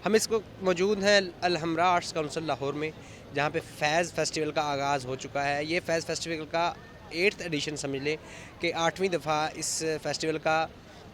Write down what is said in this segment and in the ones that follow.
ہم اس کو موجود ہیں الحمراء آرٹس کونسل لاہور میں، جہاں پہ فیض فیسٹیول کا آغاز ہو چکا ہے۔ یہ فیض فیسٹیول کا 8th ایڈیشن سمجھ لیں کہ 8ویں دفعہ اس فیسٹیول کا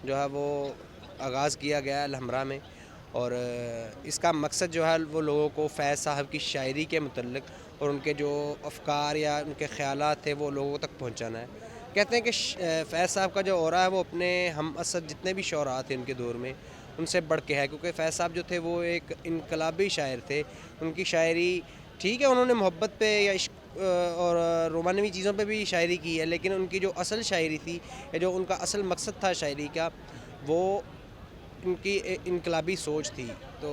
جو ہے وہ آغاز کیا گیا ہے الحمراء میں، اور اس کا مقصد جو ہے وہ لوگوں کو فیض صاحب کی شاعری کے متعلق اور ان کے جو افکار یا ان کے خیالات تھے وہ لوگوں تک پہنچانا ہے۔ کہتے ہیں کہ فیض صاحب کا جو اورا ہے وہ اپنے ہم عصر جتنے بھی شعراء تھے ان کے دور میں ان سے بڑھ کے ہے، کیونکہ فیض صاحب جو تھے وہ ایک انقلابی شاعر تھے۔ ان کی شاعری ٹھیک ہے، انہوں نے محبت پہ یا عشق اور رومانوی چیزوں پہ بھی شاعری کی ہے، لیکن ان کی جو اصل شاعری تھی یا جو ان کا اصل مقصد تھا شاعری کا، وہ ان کی انقلابی سوچ تھی۔ تو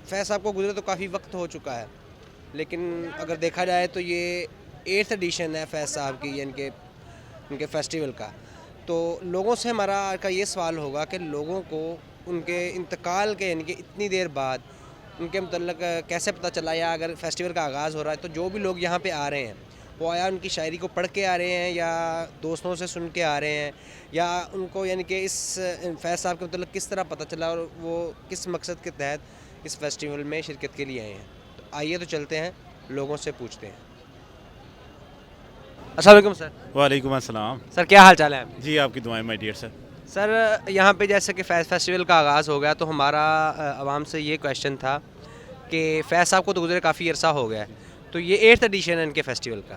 فیض صاحب کو گزرے تو کافی وقت ہو چکا ہے، لیکن اگر دیکھا جائے تو یہ 8th ایڈیشن ہے فیض صاحب کی، یعنی کہ ان کے فیسٹیول کا۔ تو لوگوں سے ہمارا کا یہ سوال ہوگا کہ لوگوں کو ان کے انتقال کے یعنی کہ اتنی دیر بعد ان کے متعلق کیسے پتہ چلا، یا اگر فیسٹیول کا آغاز ہو رہا ہے تو جو بھی لوگ یہاں پہ آ رہے ہیں وہ آیا ان کی شاعری کو پڑھ کے آ رہے ہیں یا دوستوں سے سن کے آ رہے ہیں، یا ان کو یعنی کہ اس فیض صاحب کے متعلق کس طرح پتہ چلا اور وہ کس مقصد کے تحت اس فیسٹیول میں شرکت کے لیے آئے ہیں۔ تو آئیے تو چلتے ہیں لوگوں سے پوچھتے ہیں۔ السلام علیکم سر۔ وعلیکم السلام سر کیا حال چال ہے آپ؟ جی، آپ کی دعائیں مائی ڈیئر سر۔ سر یہاں پہ جیسے کہ فیض فیسٹیول کا آغاز ہو گیا تو ہمارا عوام سے یہ کویشچن تھا کہ فیض صاحب کو تو گزرے کافی عرصہ ہو گیا ہے، تو یہ 8th ایڈیشن ہے ان کے فیسٹیول کا،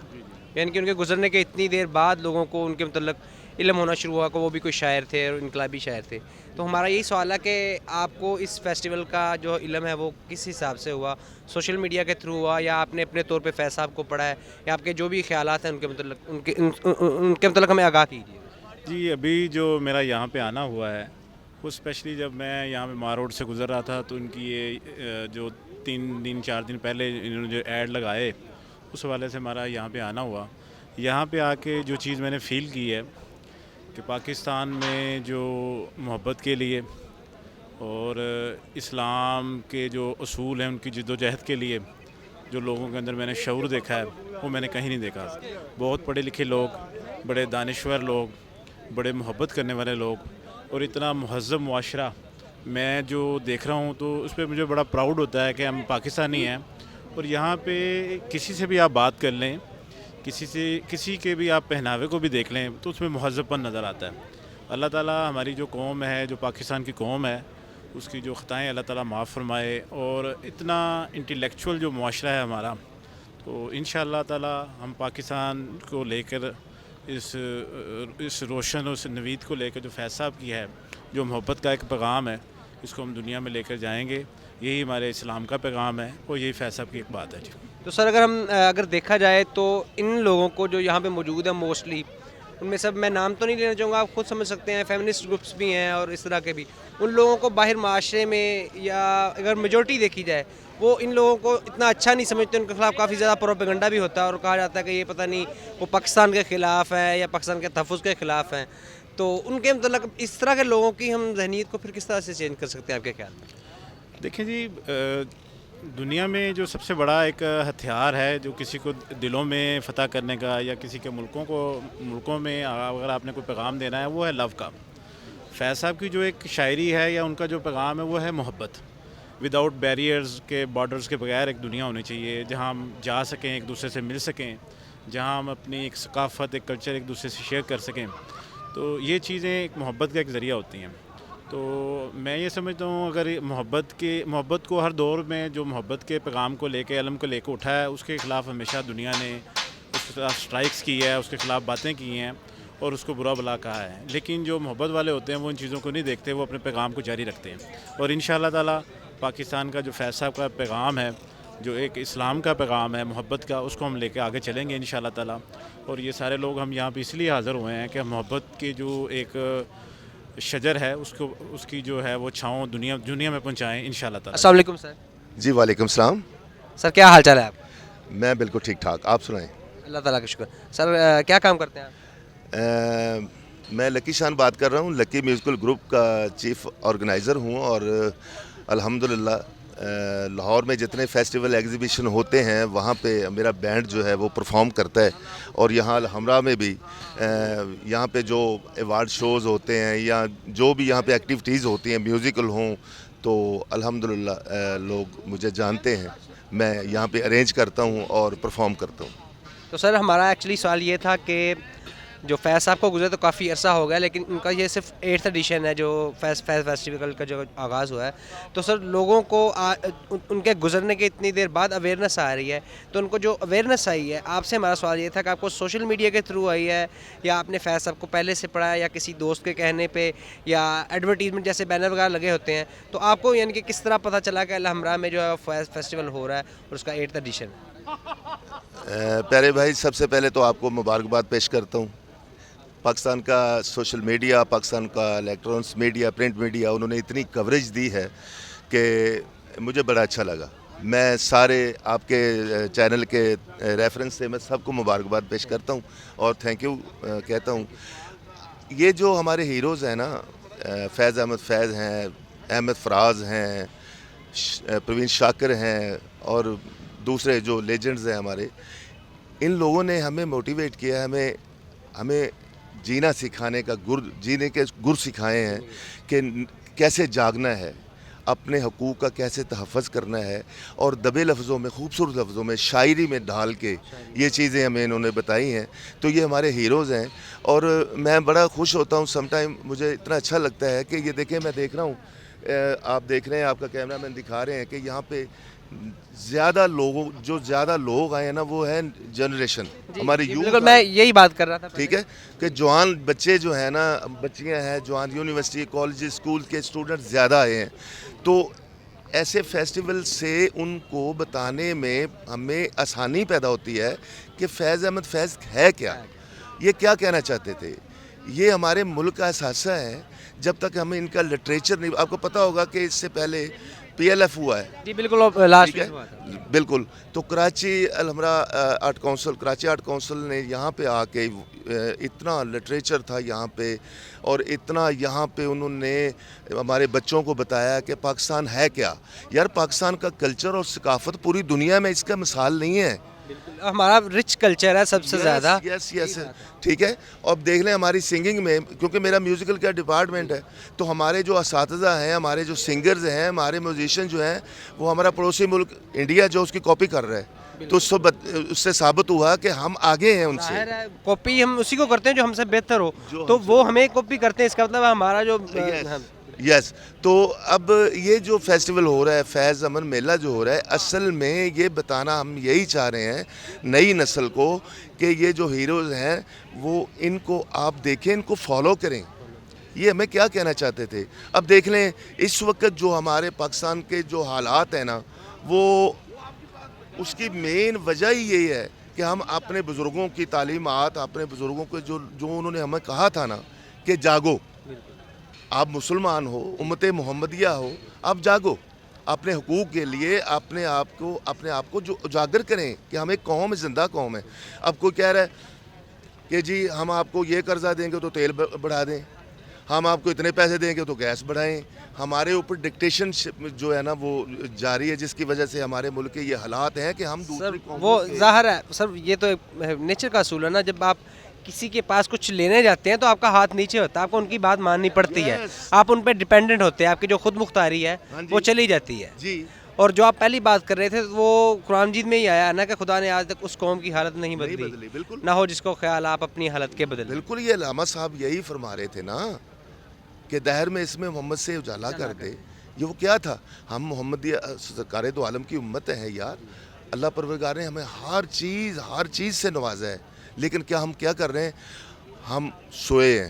یعنی کہ ان کے گزرنے کے اتنی دیر بعد لوگوں کو ان کے متعلق علم ہونا شروع ہوا کہ وہ بھی کوئی شاعر تھے اور انقلابی شاعر تھے۔ تو ہمارا یہی سوال ہے کہ آپ کو اس فیسٹیول کا جو علم ہے وہ کس حساب سے ہوا؟ سوشل میڈیا کے تھرو ہوا یا آپ نے اپنے طور پہ فیض صاحب کو پڑھا ہے، یا آپ کے جو بھی خیالات ہیں ان کے متعلق ان کے متعلق ہمیں آگاہ کیجیے۔ جی، ابھی جو میرا یہاں پہ آنا ہوا ہے وہ اسپیشلی جب میں یہاں پہ مار روڈ سے گزر رہا تھا تو ان کی یہ جو 3 4 دن پہلے انہوں نے جو ایڈ لگائے اس حوالے سے ہمارا یہاں پہ آنا ہوا۔ یہاں پہ آ کے جو چیز میں نے فیل کی ہے کہ پاکستان میں جو محبت کے لیے اور اسلام کے جو اصول ہیں ان کی جد و جہد کے لیے جو لوگوں کے اندر میں نے شعور دیکھا ہے وہ میں نے کہیں نہیں دیکھا۔ بہت پڑھے لکھے لوگ، بڑے دانشور لوگ، بڑے محبت کرنے والے لوگ اور اتنا مہذب معاشرہ میں جو دیکھ رہا ہوں تو اس پہ مجھے بڑا پراؤڈ ہوتا ہے کہ ہم پاکستانی ہیں۔ اور یہاں پہ کسی سے بھی آپ بات کر لیں، کسی کے بھی آپ پہناوے کو بھی دیکھ لیں تو اس میں مہذب پن نظر آتا ہے۔ اللہ تعالیٰ ہماری جو قوم ہے، جو پاکستان کی قوم ہے، اس کی جو خطائیں اللہ تعالیٰ معاف فرمائے، اور اتنا انٹیلیکچوئل جو معاشرہ ہے ہمارا، تو انشاءاللہ تعالیٰ ہم پاکستان کو لے کر اس روشن اور اس نوید کو لے کر جو فیض صاحب کی ہے، جو محبت کا ایک پیغام ہے، اس کو ہم دنیا میں لے کر جائیں گے۔ یہی ہمارے اسلام کا پیغام ہے اور یہی فیض صاحب کی ایک بات ہے۔ جی، تو سر اگر دیکھا جائے تو ان لوگوں کو جو یہاں پہ موجود ہیں موسٹلی، ان میں سب میں نام تو نہیں لینا چاہوں گا، آپ خود سمجھ سکتے ہیں، فیمنسٹ گروپس بھی ہیں اور اس طرح کے بھی، ان لوگوں کو باہر معاشرے میں یا اگر میجورٹی دیکھی جائے وہ ان لوگوں کو اتنا اچھا نہیں سمجھتے، ان کے خلاف کافی زیادہ پروپیگنڈا بھی ہوتا ہے اور کہا جاتا ہے کہ یہ پتہ نہیں وہ پاکستان کے خلاف ہے یا پاکستان کے تحفظ کے خلاف ہیں۔ تو ان کے متعلق اس طرح کے لوگوں کی ہم ذہنیت کو پھر کس طرح سے چینج کر سکتے ہیں آپ کے خیال میں؟ دیکھیں جی، دنیا میں جو سب سے بڑا ایک ہتھیار ہے جو کسی کو دلوں میں فتح کرنے کا یا کسی کے ملکوں میں اگر آپ نے کوئی پیغام دینا ہے وہ ہے لو کا۔ فیض صاحب کی جو ایک شاعری ہے یا ان کا جو پیغام ہے وہ ہے محبت۔ وداؤٹ بیریئرز کے، بارڈرز کے بغیر ایک دنیا ہونی چاہیے جہاں ہم جا سکیں، ایک دوسرے سے مل سکیں، جہاں ہم اپنی ایک ثقافت، ایک کلچر ایک دوسرے سے شیئر کر سکیں۔ تو یہ چیزیں ایک محبت کا ایک ذریعہ ہوتی ہیں۔ تو میں یہ سمجھتا ہوں اگر محبت کو ہر دور میں جو محبت کے پیغام کو لے کے، علم کو لے کے اٹھا ہے، اس کے خلاف ہمیشہ دنیا نے اس کے خلاف اسٹرائکس کی ہے، اس کے خلاف باتیں کی ہیں اور اس کو برا بلا کہا ہے۔ لیکن جو محبت والے ہوتے ہیں وہ ان چیزوں کو نہیں دیکھتے، وہ اپنے پیغام کو جاری رکھتے ہیں۔ اور انشاءاللہ تعالیٰ پاکستان کا جو فیض صاحب کا پیغام ہے، جو ایک اسلام کا پیغام ہے، محبت کا، اس کو ہم لے کے آگے چلیں گے انشاءاللہ تعالیٰ۔ اور یہ سارے لوگ ہم یہاں پہ اس لیے حاضر ہوئے ہیں کہ ہم محبت کی جو ایک شجر ہے اس کی جو ہے وہ چھاؤں دنیا میں پہنچائیں انشاءاللہ تعالیٰ۔ السلام علیکم سر۔ جی وعلیکم السلام۔ سر کیا حال چال ہے آپ؟ میں بالکل ٹھیک ٹھاک، آپ سنائیں۔ اللہ تعالیٰ کا شکر۔ سر کیا کام کرتے ہیں آپ؟ میں لکی شان بات کر رہا ہوں، لکی میوزیکل گروپ کا چیف آرگنائزر ہوں، اور الحمدللہ لاہور میں جتنے فیسٹیول ایگزیبیشن ہوتے ہیں وہاں پہ میرا بینڈ جو ہے وہ پرفارم کرتا ہے، اور یہاں الحمراء میں بھی یہاں پہ جو ایوارڈ شوز ہوتے ہیں یا جو بھی یہاں پہ ایکٹیویٹیز ہوتی ہیں، میوزیکل ہوں، تو الحمدللہ لوگ مجھے جانتے ہیں، میں یہاں پہ ارینج کرتا ہوں اور پرفارم کرتا ہوں۔ تو سر ہمارا ایکچولی سوال یہ تھا کہ جو فیض صاحب کو گزرے تو کافی عرصہ ہو گیا، لیکن ان کا یہ صرف 8th ایڈیشن ہے جو فیض فیسٹیول کا جو آغاز ہوا ہے. تو سر لوگوں کو ان کے گزرنے کے اتنی دیر بعد اویئرنیس آ رہی ہے، تو ان کو جو اویئرنیس آئی ہے، آپ سے ہمارا سوال یہ تھا کہ آپ کو سوشل میڈیا کے تھرو آئی ہے یا آپ نے فیض صاحب کو پہلے سے پڑھا ہے یا کسی دوست کے کہنے پہ یا ایڈورٹیزمنٹ جیسے بینر وغیرہ لگے ہوتے ہیں، تو آپ کو یعنی کہ کس طرح پتہ چلا کہ الحمراء میں جو ہے فیض فیسٹیول ہو رہا ہے اور اس کا 8th ایڈیشن ہے؟ پیارے بھائی، سب سے پہلے تو آپ کو مبارکباد پیش کرتا ہوں۔ پاکستان کا سوشل میڈیا، پاکستان کا الیکٹرانکس میڈیا، پرنٹ میڈیا، انہوں نے اتنی کوریج دی ہے کہ مجھے بڑا اچھا لگا۔ میں سارے آپ کے چینل کے ریفرنس سے میں سب کو مبارکباد پیش کرتا ہوں اور تھینک یو کہتا ہوں۔ یہ جو ہمارے ہیروز ہیں نا، فیض احمد فیض ہیں، احمد فراز ہیں، پروین شاکر ہیں اور دوسرے جو لیجنڈز ہیں ہمارے، ان لوگوں نے ہمیں موٹیویٹ کیا، ہمیں جینا سکھانے کا جینے کے گر سکھائے ہیں کہ کیسے جاگنا ہے، اپنے حقوق کا کیسے تحفظ کرنا ہے، اور دبے لفظوں میں، خوبصورت لفظوں میں، شاعری میں ڈھال کے یہ چیزیں ہمیں انہوں نے بتائی ہیں۔ تو یہ ہمارے ہیروز ہیں اور میں بڑا خوش ہوتا ہوں۔ سم ٹائم مجھے اتنا اچھا لگتا ہے کہ یہ دیکھیں، میں دیکھ رہا ہوں، آپ دیکھ رہے ہیں، آپ کا کیمرہ مین دکھا رہے ہیں کہ یہاں پہ زیادہ لوگ آئے ہیں نا، وہ ہے جنریشن ہماری یوتھ۔ بالکل، میں یہی بات کر رہا تھا، ٹھیک ہے کہ جوان بچے جو ہیں نا، بچیاں ہیں، جوان یونیورسٹی کالج اسکول کے اسٹوڈنٹ زیادہ آئے ہیں۔ تو ایسے فیسٹیول سے ان کو بتانے میں ہمیں آسانی پیدا ہوتی ہے کہ فیض احمد فیض ہے کیا، یہ کیا کہنا چاہتے تھے۔ یہ ہمارے ملک کا احساسہ ہے۔ جب تک ہمیں ان کا لٹریچر نہیں، آپ کو پتہ ہوگا کہ اس سے پہلے پی ایل ایف ہوا ہے۔ جی بالکل، لاسٹ ہوا تھا بالکل۔ تو Karachi Alhamra art council, Karachi art council نے یہاں پہ آ کے اتنا لٹریچر تھا یہاں پہ، اور اتنا یہاں پہ انہوں نے ہمارے بچوں کو بتایا کہ پاکستان ہے کیا۔ یار، پاکستان کا کلچر اور ثقافت پوری دنیا میں اس کا مثال نہیں ہے۔ ہمارا رچ کلچر ہے سب سے زیادہ۔ یس ٹھیک ہے۔ اور دیکھ لیں ہماری سنگنگ میں، کیونکہ میرا میوزیکل کا ڈپارٹمنٹ ہے، تو ہمارے جو اساتذہ ہیں، ہمارے جو سنگرز ہیں، ہمارے میوزیشین جو ہیں، وہ ہمارا پڑوسی ملک انڈیا جو اس کی کاپی کر رہا ہے، تو اس سے ثابت ہوا کہ ہم آگے ہیں ان سے۔ کاپی ہم اسی کو کرتے ہیں جو ہم سے بہتر ہو، تو وہ ہمیں کاپی کرتے ہیں، اس کا مطلب ہمارا جو یس۔ تو اب یہ جو فیسٹیول ہو رہا ہے، فیض امن میلہ جو ہو رہا ہے، اصل میں یہ بتانا ہم یہی چاہ رہے ہیں نئی نسل کو کہ یہ جو ہیروز ہیں وہ ان کو آپ دیکھیں، ان کو فالو کریں۔ یہ ہمیں کیا کہنا چاہتے تھے۔ اب دیکھ لیں اس وقت جو ہمارے پاکستان کے جو حالات ہیں نا، وہ اس کی مین وجہ ہی یہی ہے کہ ہم اپنے بزرگوں کی تعلیمات، اپنے بزرگوں کو جو انہوں نے ہمیں کہا تھا نا کہ جاگو، آپ مسلمان ہو، امت محمدیہ ہو، آپ جاگو اپنے حقوق کے لیے، اپنے آپ کو جو اجاگر کریں کہ ہم ایک قوم، زندہ قوم ہے۔ اب کوئی کہہ رہا ہے کہ جی ہم آپ کو یہ قرضہ دیں گے تو تیل بڑھا دیں، ہم آپ کو اتنے پیسے دیں گے تو گیس بڑھائیں۔ ہمارے اوپر ڈکٹیشن جو ہے نا وہ جاری ہے، جس کی وجہ سے ہمارے ملک کے یہ حالات ہیں کہ ہم دوسری قوموں وہ ظاہر ہے سر، یہ تو نیچر کا اصول ہے نا، جب آپ کسی کے پاس کچھ لینے جاتے ہیں تو آپ کا ہاتھ نیچے ہوتا ہے، آپ کو ان کی بات ماننی پڑتی ہے، آپ ان پہ ڈیپینڈنٹ ہوتے ہیں، آپ کی جو خود مختاری ہے وہ چلی جاتی ہے۔ جی۔ اور جو آپ پہلی بات کر رہے تھے وہ قرآن مجید میں ہی آیا ہے نا کہ خدا نے آج تک اس قوم کی حالت نہیں بدلی، بالکل نہ ہو جس کو خیال آپ اپنی حالت کے بدل۔ بالکل، یہ علامہ صاحب یہی فرما رہے تھے نا کہ دہر میں اس میں محمد سے اجالا کر دے۔ یہ وہ کیا تھا؟ ہم محمدیہ سرکار دو عالم کی امت ہیں یار۔ اللہ پروردگار نے ہمیں ہر چیز سے نوازا ہے، لیکن کیا ہم کیا کر رہے ہیں؟ ہم سوئے ہیں،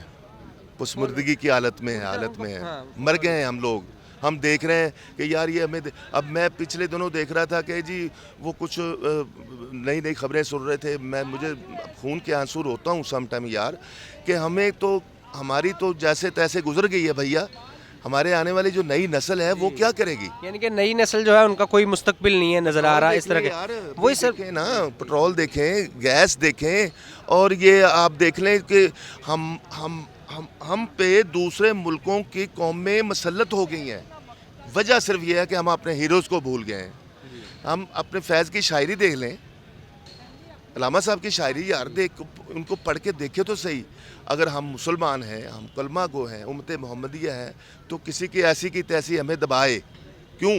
پسمردگی کی حالت میں ہیں، مر گئے ہیں ہم لوگ۔ ہم دیکھ رہے ہیں کہ یار یہ ہمیں، اب میں پچھلے دنوں دیکھ رہا تھا کہ جی وہ کچھ نئی خبریں سن رہے تھے، مجھے خون کے آنسو روتا ہوں سم ٹائم یار، کہ ہمیں تو ہماری تو جیسے تیسے گزر گئی ہے بھیا، ہمارے آنے والی جو نئی نسل ہے وہ کیا کرے گی؟ یعنی کہ نئی نسل جو ہے ان کا کوئی مستقبل نہیں ہے نظر آ رہا اس طرح کے۔ وہی سر دیکھیں نا، پٹرول دیکھیں، گیس دیکھیں، اور یہ آپ دیکھ لیں کہ ہم پہ دوسرے ملکوں کی قومیں مسلط ہو گئی ہیں۔ وجہ صرف یہ ہے کہ ہم اپنے ہیروز کو بھول گئے ہیں۔ ہم اپنے فیض کی شاعری دیکھ لیں، علامہ صاحب کی شاعری یار دیکھ ان کو پڑھ کے دیکھے تو صحیح. اگر ہم مسلمان ہیں, ہم کلمہ گو ہیں, امت محمدیہ ہیں, تو کسی کی ایسی کی تیسی ہمیں دبائے کیوں؟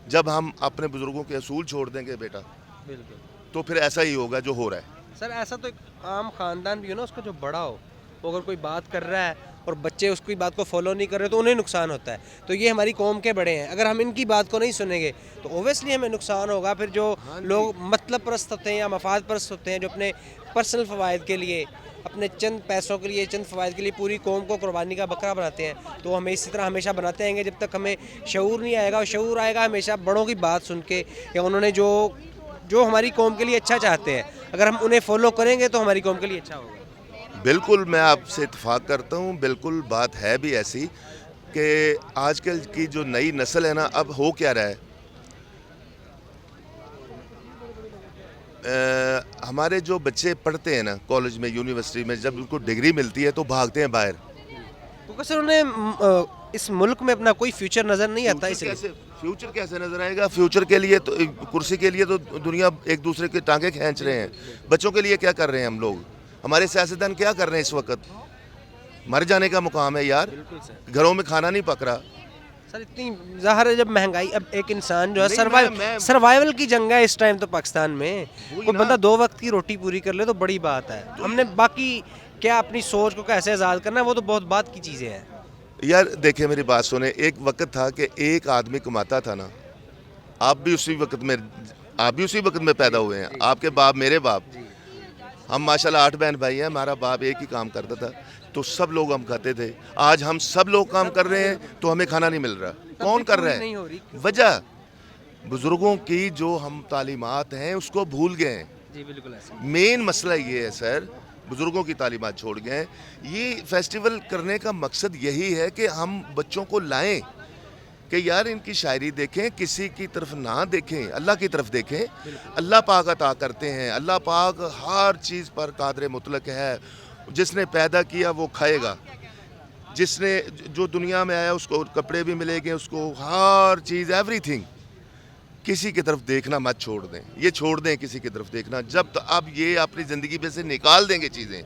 جب ہم اپنے بزرگوں کے اصول چھوڑ دیں گے بیٹا بالکل. تو پھر ایسا ہی ہوگا جو ہو رہا ہے. سر ایسا تو ایک عام خاندان بھی ہو نا, اس کا جو بڑا ہو, وہ اگر کوئی بات کر رہا ہے اور بچے اس کی بات کو فالو نہیں کر رہے تو انہیں نقصان ہوتا ہے. تو یہ ہماری قوم کے بڑے ہیں, اگر ہم ان کی بات کو نہیں سنیں گے تو اوبیسلی ہمیں نقصان ہوگا. پھر جو لوگ مطلب پرست ہوتے ہیں یا مفاد پرست ہوتے ہیں, جو اپنے پرسنل فوائد کے لیے, اپنے چند پیسوں کے لیے, چند فوائد کے لیے پوری قوم کو قربانی کا بکرا بناتے ہیں, تو ہمیں اسی طرح ہمیشہ بناتے ہیں گے جب تک ہمیں شعور نہیں آئے گا. اور شعور آئے گا ہمیشہ بڑوں کی بات سن کے, یا انہوں نے جو ہماری قوم کے لیے اچھا چاہتے ہیں, اگر ہم انہیں فالو کریں گے تو ہماری قوم کے لیے اچھا ہوگا. بالکل میں آپ سے اتفاق کرتا ہوں. بالکل بات ہے بھی ایسی کہ آج کل کی جو نئی نسل ہے نا, اب ہو کیا رہا ہے, ہمارے جو بچے پڑھتے ہیں نا کالج میں, یونیورسٹی میں, جب ان کو ڈگری ملتی ہے تو بھاگتے ہیں باہر. کیونکہ سر انہیں اس ملک میں اپنا کوئی فیوچر نظر نہیں آتا. اس لیے فیوچر کیسے نظر آئے گا؟ فیوچر کے لیے تو کرسی کے لیے تو دنیا ایک دوسرے کے ٹانگیں کھینچ رہے ہیں. بچوں کے لیے کیا کر رہے ہیں ہم لوگ؟ ہمارے سیاستدان کیا کر رہے ہیں اس وقت؟ مر جانے کا مقام ہے یار, گھروں میں کھانا نہیں پک رہا. سر اتنی ظاہر ہے جب مہنگائی, اب ایک انسان جو ہے سروائیول کی جنگ ہے اس ٹائم تو پاکستان میں. کوئی بندہ 2 وقت کی روٹی پوری کر لے تو بڑی بات ہے. ہم نے باقی کیا اپنی سوچ کو کیسے آزاد کرنا ہے وہ تو بہت بات کی چیزیں ہیں. یار دیکھیں میری بات سنیں, ایک وقت تھا کہ ایک آدمی کماتا تھا نا. آپ بھی اسی وقت میں پیدا ہوئے ہیں, آپ کے باپ, میرے باپ, ہم ماشاءاللہ 8 بہن بھائی ہیں. ہمارا باپ ایک ہی کام کرتا تھا تو سب لوگ ہم کھاتے تھے. آج ہم سب لوگ کام کر رہے ہیں تو ہمیں کھانا نہیں مل رہا. کون کر رہا ہے؟ وجہ بزرگوں کی جو ہم تعلیمات ہیں اس کو بھول گئے ہیں. جی بالکل ایسا. مین مسئلہ یہ ہے سر, بزرگوں کی تعلیمات چھوڑ گئے ہیں. یہ فیسٹیول کرنے کا مقصد یہی ہے کہ ہم بچوں کو لائیں کہ یار ان کی شاعری دیکھیں, کسی کی طرف نہ دیکھیں, اللہ کی طرف دیکھیں. اللہ پاک عطا کرتے ہیں, اللہ پاک ہر چیز پر قادر مطلق ہے. جس نے پیدا کیا وہ کھائے گا, جس نے جو دنیا میں آیا اس کو کپڑے بھی ملے گے, اس کو ہر چیز, ایوری تھنگ. کسی کی طرف دیکھنا مت چھوڑ دیں, یہ چھوڑ دیں کسی کی طرف دیکھنا. جب اب یہ اپنی زندگی میں سے نکال دیں گے چیزیں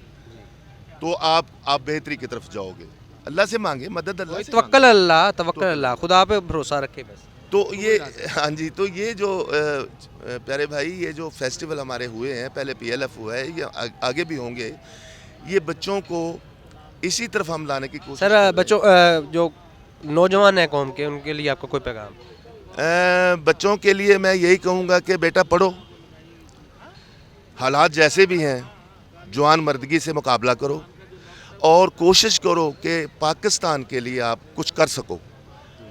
تو آپ بہتری کی طرف جاؤ گے. اللہ سے مانگے مدد, اللہ سے توکل اللہ, خدا پہ بھروسہ رکھے بس. تو یہ ہاں جی, تو یہ جو پیارے بھائی, یہ جو فیسٹیول ہمارے ہوئے ہیں, پہلے PLF ہوا ہے, یہ آگے بھی ہوں گے. یہ بچوں کو اسی طرف ہم لانے کی کوشش. سر بچوں جو نوجوان ہیں قوم کے, ان کے لیے آپ کا کوئی پیغام؟ بچوں کے لیے میں یہی کہوں گا کہ بیٹا پڑھو, حالات جیسے بھی ہیں جوان مردگی سے مقابلہ کرو اور کوشش کرو کہ پاکستان کے لیے آپ کچھ کر سکو.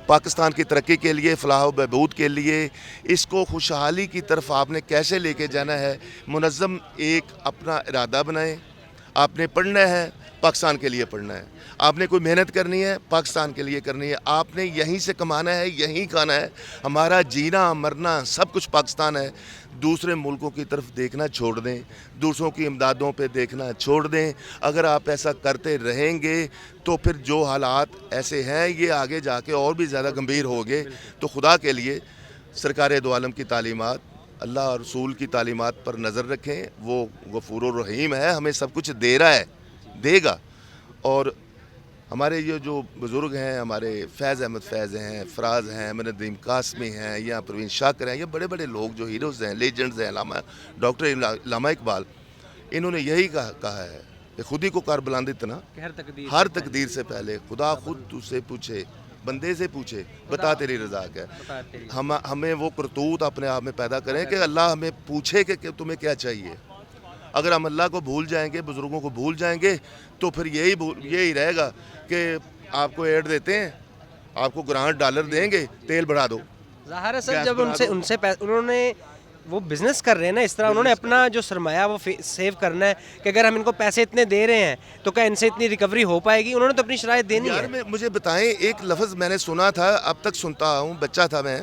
پاکستان کی ترقی کے لیے, فلاح و بہبود کے لیے, اس کو خوشحالی کی طرف آپ نے کیسے لے کے جانا ہے, منظم ایک اپنا ارادہ بنائیں. آپ نے پڑھنا ہے, پاکستان کے لیے پڑھنا ہے. آپ نے کوئی محنت کرنی ہے, پاکستان کے لیے کرنی ہے. آپ نے یہیں سے کمانا ہے, یہیں کھانا ہے. ہمارا جینا مرنا سب کچھ پاکستان ہے. دوسرے ملکوں کی طرف دیکھنا چھوڑ دیں, دوسروں کی امدادوں پہ دیکھنا چھوڑ دیں. اگر آپ ایسا کرتے رہیں گے تو پھر جو حالات ایسے ہیں یہ آگے جا کے اور بھی زیادہ گمبھیر ہوگے. تو خدا کے لیے سرکار دو عالم کی تعلیمات, اللہ اور رسول کی تعلیمات پر نظر رکھیں. وہ غفور الرحیم ہے, ہمیں سب کچھ دے رہا ہے, دے گا. اور ہمارے یہ جو بزرگ ہیں, ہمارے فیض احمد فیض ہیں, فراز ہیں, احمد ندیم قاسمی ہیں, یا پروین شاکر ہیں, یہ بڑے بڑے لوگ جو ہیروز ہیں, لیجنڈز ہیں, ڈاکٹر علامہ اقبال, انہوں نے یہی کہا ہے کہ خود ہی کو کار بلند اتنا, ہر تقدیر سے پہلے خدا خود تجھ سے پوچھے, بندے سے پوچھے, بتا تیری رضا کیا. ہمیں وہ کرتوت اپنے آپ میں پیدا کریں کہ اللہ ہمیں پوچھے کہ تمہیں کیا چاہیے. اگر ہم اللہ کو بھول جائیں گے, بزرگوں کو بھول جائیں گے, تو پھر یہی رہے گا کہ آپ کو ایڈ دیتے ہیں, آپ کو گرانٹ ڈالر دیں گے, تیل بڑھا دو. ظاہر ہے سر جب ان سے انہوں نے وہ بزنس کر رہے ہیں نا اس طرح, انہوں نے اپنا جو سرمایہ وہ سیو کرنا ہے کہ اگر ہم ان کو پیسے اتنے دے رہے ہیں تو کیا ان سے اتنی ریکوری ہو پائے گی. انہوں نے تو اپنی شرائط دینی ہے. مجھے بتائیں, ایک لفظ میں نے سنا تھا, اب تک سنتا ہوں, بچہ تھا میں,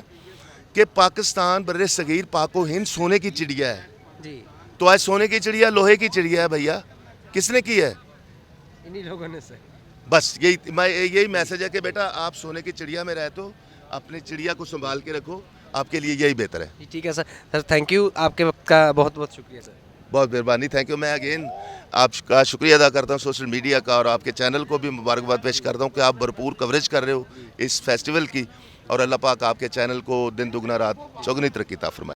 کہ پاکستان بر صغیر پاک و ہند سونے کی چڑیا ہے. جی, تو آج سونے کی چڑیا لوہے کی چڑیا ہے بھیا. کس نے کی ہے؟ انہی لوگوں نے سے. بس یہی میسج ہے کہ بیٹا آپ سونے کی چڑیا میں رہتے ہو, اپنی چڑیا کو سنبھال کے رکھو, آپ کے لیے یہی بہتر ہے. جی ٹھیک ہے سر تھینک یو, آپ کے وقت کا بہت بہت شکریہ سر. بہت مہربانی, تھینک یو. میں اگین آپ کا شکریہ ادا کرتا ہوں سوشل میڈیا کا, اور آپ کے چینل کو بھی مبارکباد پیش کرتا ہوں کہ آپ بھرپور کوریج کر رہے ہو اس فیسٹیول کی, اور اللہ پاک آپ کے چینل کو دن دگنا رات چوگنی ترقی عطا فرمائے.